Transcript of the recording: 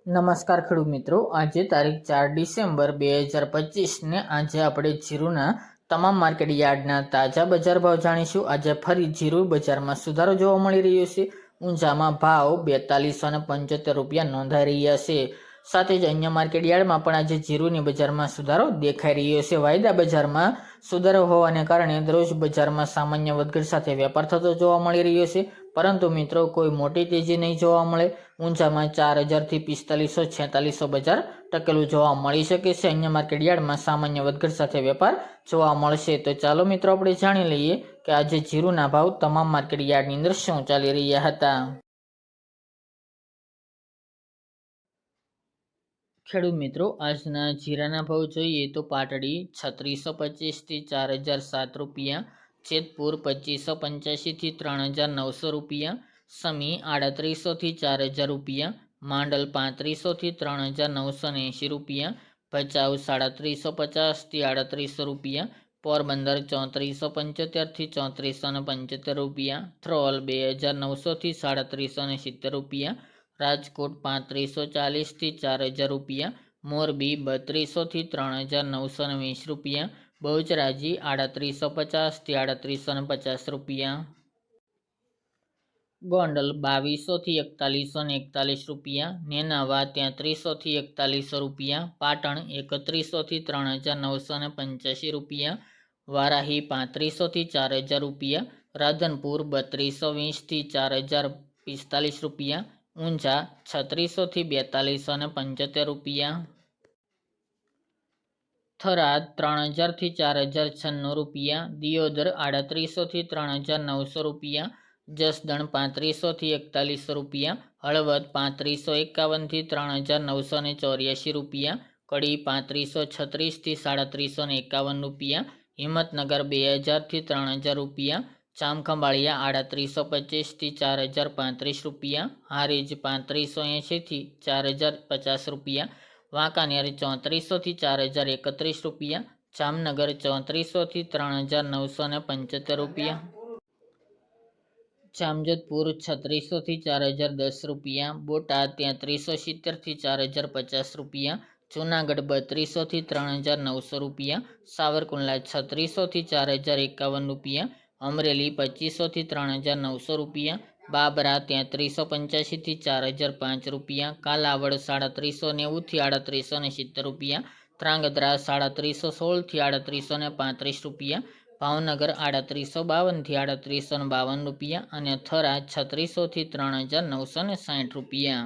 નમસ્કાર ખેડૂત મિત્રો, આજે તારીખ 4 ડિસેમ્બર 2025 ને આજે આપણે જીરુના તમામ માર્કેટ યાર્ડના તાજા બજાર ભાવ જાણીશું। આજે ફરી જીરુ બજારમાં સુધારો જોવા મળી રહ્યો છે। ઊંઝામાં ભાવ 4275 રૂપિયા નોંધાઈ રહ્યા છે। સાથે જ અન્ય માર્કેટ યાર્ડમાં પણ આજે જીરુની બજારમાં સુધારો દેખાઈ રહ્યો છે। વાયદા બજારમાં સુધારો હોવાને કારણે દરરોજ બજારમાં સામાન્ય વધઘટ સાથે વેપાર થતો જોવા મળી રહ્યો છે, પરંતુ મિત્રો કોઈ મોટી તેજી નહીં જોવા મળે। ઊંઝામાં 4000 થી 4500-4600 બજાર ટકેલું જોવા મળી શકે છે। અન્ય માર્કેટ યાર્ડમાં સામાન્ય વધઘટ સાથે વેપાર જોવા મળશે। તો ચાલો મિત્રો આપણે જાણી લઈએ કે આજે જીરુના ભાવ તમામ માર્કેટ યાર્ડની અંદર શું ચાલી રહ્યા હતા। ખેડૂત મિત્રો, આજના જીરાના ભાવ જોઈએ તો પાટડી 3625 થી 4007 રૂપિયા, જેતપુર 2585 થી 3900 રૂપિયા, સમી 3800 થી 4000 રૂપિયા, માંડલ 3500 થી 3980 રૂપિયા, ભચાઉ 3750 થી 3800 રૂપિયા, પોરબંદર 3475 થી 3475 રૂપિયા, થ્રોલ 2900 થી 3770 રૂપિયા, રાજકોટ 3540 થી 4000 રૂપિયા, મોરબી 3200 થી 3920 રૂપિયા, બહુચરાજી 3850 થી 3850 રૂપિયા, ગોંડલ 2200 થી 4141 રૂપિયા, નેનાવા 3300 થી 4100 રૂપિયા, પાટણ 3100 થી 3985 રૂપિયા, વારાહી 3500 થી 4000 રૂપિયા, રાધનપુર 3220 થી 4045 રૂપિયા, ઊંઝા 3600 થી 4275 રૂપિયા, થરાદ 3000 થી 4096 રૂપિયા, દિયોદર 3800 થી 3900 રૂપિયા, જસદણ 3500 થી 4100 રૂપિયા, હળવદ 3551 થી 3984 રૂપિયા, કડી 3536 થી 3751 રૂપિયા, હિંમતનગર 2000 થી 3000 રૂપિયા, જામખંભાળિયા 3825 થી 4035 રૂપિયા, હારીજ 3580 થી 4050 રૂપિયા, વાંકાનેર 3400 થી 4031 રૂપિયા, જામનગર 3400 થી 3975 રૂપિયા, જામજોધપુર 3600 થી 4010 રૂપિયા, બોટાદ 3370 થી 4050 રૂપિયા, જૂનાગઢ 3200 થી 3900 રૂપિયા, સાવરકુંડલા 3600 થી 4051 રૂપિયા, અમરેલી 2500 થી 3900 રૂપિયા, બાબરા 3385 થી 4005 રૂપિયા, કાલાવડ 3790 થી 3870 રૂપિયા, ધ્રાંગધ્રા 3716 થી 3835 રૂપિયા, ભાવનગર 3852 થી 3852 રૂપિયા અને થરા 3600 થી 3960 રૂપિયા।